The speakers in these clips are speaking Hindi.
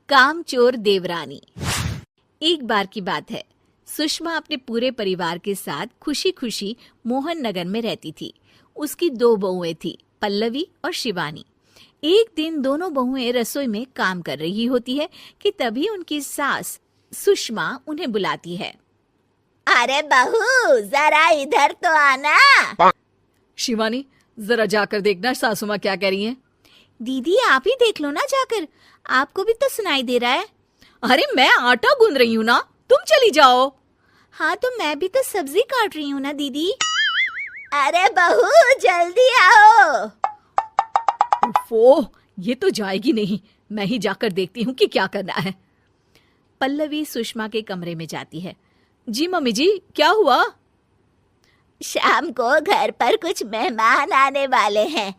कामचोर देवरानी। एक बार की बात है, सुषमा अपने पूरे परिवार के साथ खुशी खुशी मोहन नगर में रहती थी। उसकी 2 बहुएं थी, पल्लवी और शिवानी। एक दिन दोनों बहुएं रसोई में काम कर रही होती है कि तभी उनकी सास सुषमा उन्हें बुलाती है। अरे बहू, जरा इधर तो आना। शिवानी, जरा जाकर देखना सासू माँ क्या कह रही हैं। दीदी आप ही देख लो ना जाकर, आपको भी तो सुनाई दे रहा है। अरे मैं आटा गूंद रही हूँ ना, तुम चली जाओ। हाँ तो मैं भी तो सब्जी काट रही हूँ ना दीदी। अरे बहू जल्दी आओ। ओह, ये तो जाएगी नहीं, मैं ही जाकर देखती हूँ कि क्या करना है। पल्लवी सुषमा के कमरे में जाती है। जी मम्मी जी, क्या हुआ? शाम को घर पर कुछ मेहमान आने वाले हैं,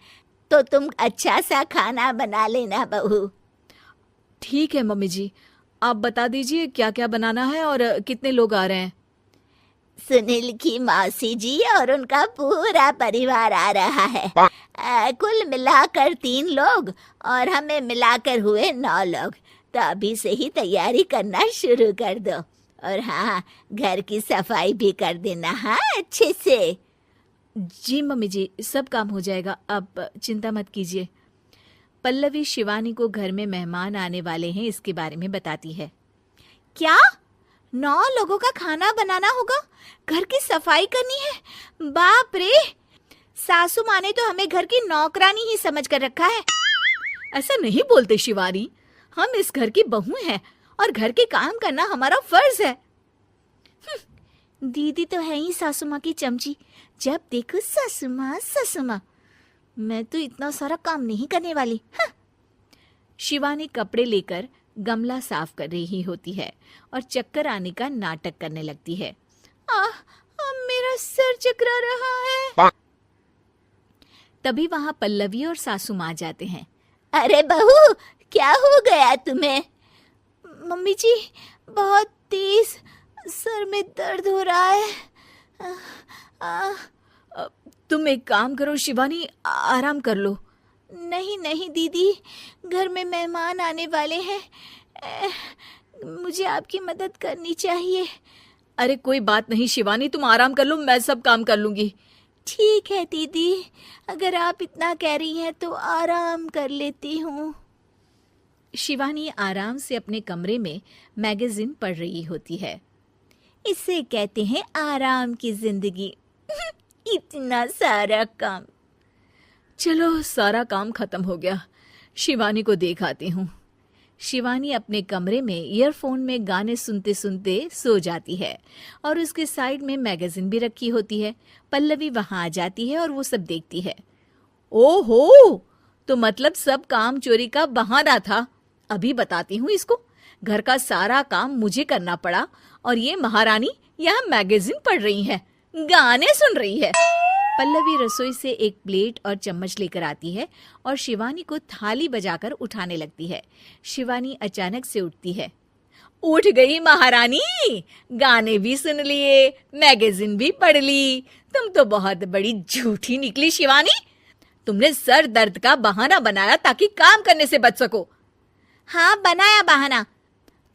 तो तुम अच्छा सा खाना बना लेना बहू। ठीक है मम्मी जी, आप बता दीजिए क्या क्या बनाना है और कितने लोग आ रहे हैं। सुनील की मौसी जी और उनका पूरा परिवार आ रहा है। कुल मिलाकर 3 लोग और हमें मिलाकर हुए 9 लोग। तो अभी से ही तैयारी करना शुरू कर दो। और हाँ, घर की सफाई भी कर देना, हाँ अच्छे से। जी मम्मी जी, सब काम हो जाएगा, आप चिंता मत कीजिए। पल्लवी शिवानी को घर में मेहमान आने वाले हैं इसके बारे में बताती है। क्या 9 लोगों का खाना बनाना होगा, घर की सफाई करनी है? बाप रे, सासू माँ ने तो हमें घर की नौकरानी ही समझ कर रखा है। ऐसा नहीं बोलते शिवानी, हम इस घर की बहू हैं और घर के काम करना हमारा फर्ज है। दीदी तो है ही सासू माँ की चमची, जब देखो सासू माँ सासू माँ। मैं तो इतना सारा काम नहीं करने वाली। शिवानी कपड़े लेकर गमला साफ कर रही होती है और चक्कर आने का नाटक करने लगती है। मेरा सिर चकरा रहा है। तभी वहां पल्लवी और सासू माँ जाते हैं। अरे बहू, क्या हो गया तुम्हें? मम्मी जी, बहुत तेज सर में दर्द हो रहा है। तुम एक काम करो शिवानी, आराम कर लो। नहीं नहीं दीदी, घर में मेहमान आने वाले हैं, मुझे आपकी मदद करनी चाहिए। अरे कोई बात नहीं शिवानी, तुम आराम कर लो, मैं सब काम कर लूंगी। ठीक है दीदी, अगर आप इतना कह रही हैं तो आराम कर लेती हूँ। शिवानी आराम से अपने कमरे में मैगजीन पढ़ रही होती है। इसे कहते हैं आराम की जिंदगी। इतना सारा काम। चलो सारा काम खत्म हो गया, शिवानी को देख आती हूँ। शिवानी अपने कमरे में ईयरफोन में गाने सुनते सुनते सो जाती है और उसके साइड में मैगजीन भी रखी होती है। पल्लवी वहां आ जाती है और वो सब देखती है। ओहो, तो मतलब सब काम चोरी का बहाना था। अभी बताती हूँ इसको। घर का सारा काम मुझे करना पड़ा और ये महारानी यहाँ मैगजीन पढ़ रही है, गाने सुन रही है। पल्लवी रसोई से एक प्लेट और चम्मच लेकर आती है और शिवानी को थाली बजाकर उठाने लगती है। शिवानी अचानक से उठती है। उठ गई महारानी, गाने भी सुन लिए, मैगजीन भी पढ़ ली। तुम तो बहुत बड़ी झूठी निकली शिवानी। तुमने सर दर्द का बहाना बनाया ताकि काम करने से बच सको। हाँ बनाया बहाना,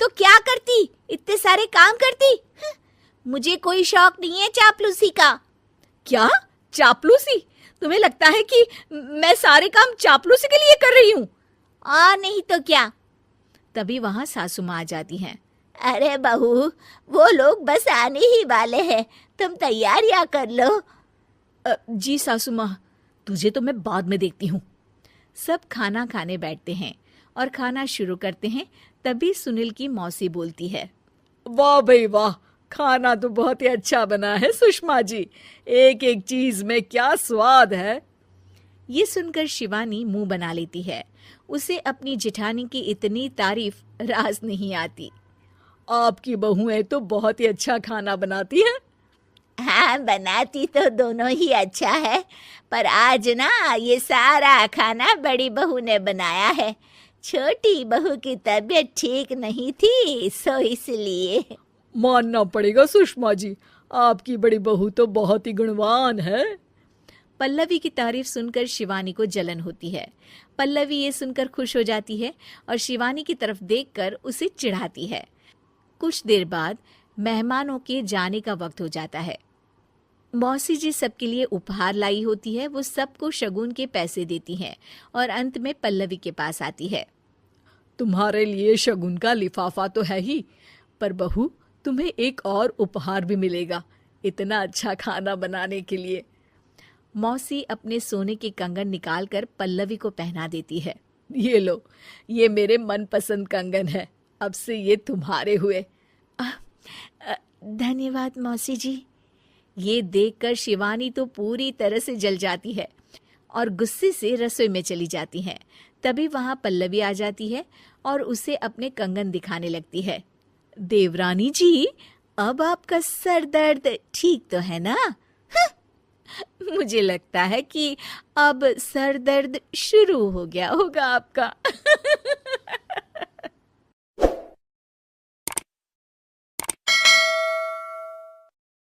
तो क्या करती, इतने सारे काम करती। मुझे कोई शौक नहीं है चापलूसी का। क्या चापलूसी? तुम्हें लगता है कि मैं सारे काम चापलूसी के लिए कर रही हूँ? नहीं तो क्या। तभी वहां सासू माँ आ जाती हैं। अरे बहू, वो लोग बस आने ही वाले हैं, तुम तैयारियां कर लो। जी सासू माँ, तुझे तो मैं बाद में देखती हूँ। सब खाना खाने बैठते हैं और खाना शुरू करते हैं। तभी सुनील की मौसी बोलती है। वाह भाई वाह, खाना तो बहुत ही अच्छा बना है सुषमा जी, एक एक चीज में क्या स्वाद है। ये सुनकर शिवानी मुंह बना लेती है। उसे अपनी जेठानी की इतनी तारीफ रास नहीं आती। आपकी बहुएं तो बहुत ही अच्छा खाना बनाती हैं। हाँ बनाती तो दोनों ही अच्छा है, पर आज ना ये सारा खाना बड़ी बहू ने बनाया है। छोटी बहू की तबीयत ठीक नहीं थी, सो इसलिए। मानना पड़ेगा सुषमा जी, आपकी बड़ी बहू तो बहुत ही गुणवान है। पल्लवी की तारीफ सुनकर शिवानी को जलन होती है। पल्लवी ये सुनकर खुश हो जाती है और शिवानी की तरफ देखकर उसे चिढ़ाती है। कुछ देर बाद मेहमानों के जाने का वक्त हो जाता है। मौसी जी सबके लिए उपहार लाई होती है। वो सबको शगुन के पैसे देती हैं और अंत में पल्लवी के पास आती है। तुम्हारे लिए शगुन का लिफाफा तो है ही, पर बहू तुम्हें एक और उपहार भी मिलेगा इतना अच्छा खाना बनाने के लिए। मौसी अपने सोने के कंगन निकालकर पल्लवी को पहना देती है। ये लो, ये मेरे मनपसंद कंगन है, अब से ये तुम्हारे हुए। धन्यवाद मौसी जी। ये देखकर शिवानी तो पूरी तरह से जल जाती है और गुस्से से रसोई में चली जाती है। तभी वहां पल्लवी आ जाती है और उसे अपने कंगन दिखाने लगती है। देवरानी जी, अब आपका सर दर्द ठीक तो है ना? मुझे लगता है कि अब सर दर्द शुरू हो गया होगा आपका।